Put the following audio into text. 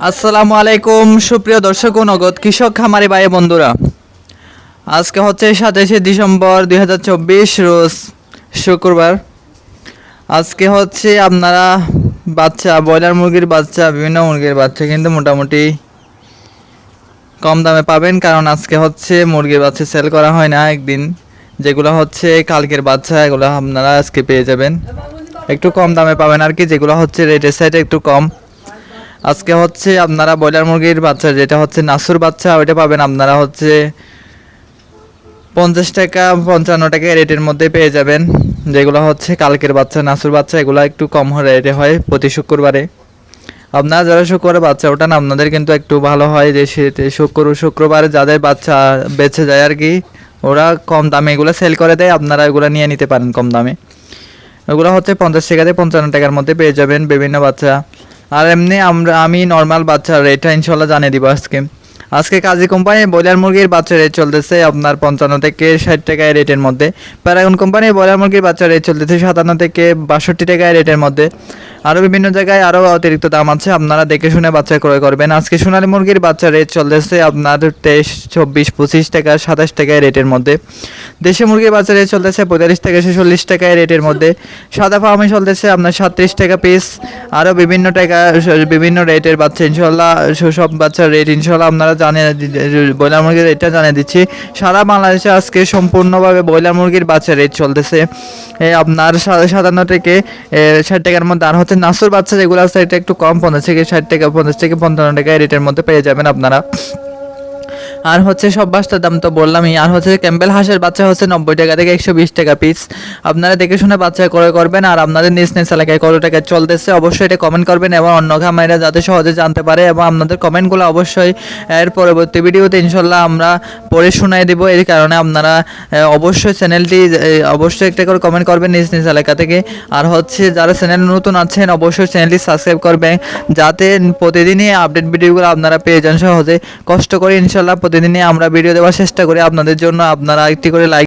আসসালামু আলাইকুম সুপ্রিয় দর্শক ও নগদ কৃষক খামারি ভাই বন্ধুরা, আজকে হচ্ছে 27শে ডিসেম্বর 2024 রোজ শুক্রবার। আজকে হচ্ছে আপনারা বাচ্চা ব্রয়লার মুরগির বাচ্চা বিভিন্ন মুরগির বাচ্চা কিন্তু মোটামুটি কম দামে পাবেন, কারণ আজকে হচ্ছে মুরগির বাচ্চা সেল করা হয় না একদিন, যেগুলো হচ্ছে কালকের বাচ্চা এগুলো আপনারা আজকে পেয়ে যাবেন, একটু কম দামে পাবেন আর কি, যেগুলো হচ্ছে রেটের সাইডে একটু কম। আজকে হচ্ছে আপনারা ব্রয়লার মুরগির বাচ্চা যেটা হচ্ছে নাসুর বাচ্চা ওইটা পাবেন আপনারা হচ্ছে 50 টাকা 55 টাকা রেটের মধ্যে পেয়ে যাবেন, যেগুলো হচ্ছে কালকের বাচ্চা নাসুর বাচ্চা এগুলো একটু কম রেটে হয় প্রতি শুক্রবারে। আপনারা যারা শুক্রবারে বাচ্চা ওঠান আপনাদের কিন্তু একটু ভালো হয়, যে শুক্রবারে যাদের বাচ্চা বেঁচে যায় আর কি, ওরা কম দামে এগুলো সেল করে দেয়, আপনারা এগুলো নিয়ে নিতে পারেন কম দামে। এগুলো হচ্ছে 50 টাকা থেকে 55 টাকার মধ্যে পেয়ে যাবেন বিভিন্ন বাচ্চা। আর এমনি আমি নর্মাল বাচ্চার রেটটা ইনশাল্লাহ জানিয়ে দিব আজকে কাজী কোম্পানির ব্রয়লার মুরগির বাচ্চা রেট চলতেছে আপনার 55 থেকে 60 টাকায় রেটের মধ্যে। প্যারাগন কোম্পানির ব্রয়লার মুরগির বাচ্চা রেট চলতেছে 57 থেকে 62 টাকায় রেটের মধ্যে। আরও বিভিন্ন জায়গায় আরও অতিরিক্ত দাম আছে, আপনারা দেখে শুনে বাচ্চা ক্রয় করবেন। আজকে সোনালী মুরগির বাচ্চা রেট চলতেছে আপনার 23, 24, 25 টাকা 27 টাকায় রেটের মধ্যে। দেশি মুরগির বাচ্চা রেট চলতেছে 45 থেকে 46 টাকায় রেটের মধ্যে। সাদা ফার্মে চলতেছে আপনার 37 টাকা পিস। আরও বিভিন্ন টাকা বিভিন্ন রেটের বাচ্চা ইনশাল্লাহ, সব বাচ্চার রেট ইনশাল্লাহ আপনারা ব্রয়লার মুরগির রেটটা জানিয়ে দিচ্ছি। সারা বাংলাদেশে আজকে সম্পূর্ণভাবে ব্রয়লার মুরগির বাচ্চা রেট চলতেছে আপনার 57 থেকে 60 টাকার মধ্যে। আর হচ্ছে নাসুর বাচ্চা যেগুলো আছে এটা একটু কম, 50 থেকে 60 টাকা 50 থেকে 55 টাকা রেটের মধ্যে পেয়ে যাবেন আপনারা। আর হচ্ছে সব বাচ্চার দাম তো বললামই। আর হচ্ছে ক্যাম্বেল হাঁসের বাচ্চা হচ্ছে 90 টাকা থেকে 120 টাকা পিস। আপনারা দেখে শুনে বাচ্চা ক্রয় করবেন। আর আপনাদের নিজ নিজ এলাকায় কত টাকা চলতেছে অবশ্যই এটা কমেন্ট করবেন, এবং অন্য খামারিরা যাতে সহজে জানতে পারে, এবং আপনাদের কমেন্টগুলো অবশ্যই এর পরবর্তী ভিডিওতে ইনশাল্লাহ আমরা পড়ে শোনাই দেব। এই কারণে আপনারা অবশ্যই চ্যানেলটি অবশ্যই একটা করে কমেন্ট করবেন নিজ নিজ এলাকা থেকে। আর হচ্ছে যারা চ্যানেল নতুন আছেন অবশ্যই চ্যানেলটি সাবস্ক্রাইব করবেন, যাতে প্রতিদিনই আপডেট ভিডিওগুলো আপনারা পেয়ে যান সহজে। কষ্ট করে ইনশাল্লাহ প্রতিদিনই আমরা ভিডিও দেওয়ার চেষ্টা করি আপনাদের জন্য। আপনারা একটি করে লাইক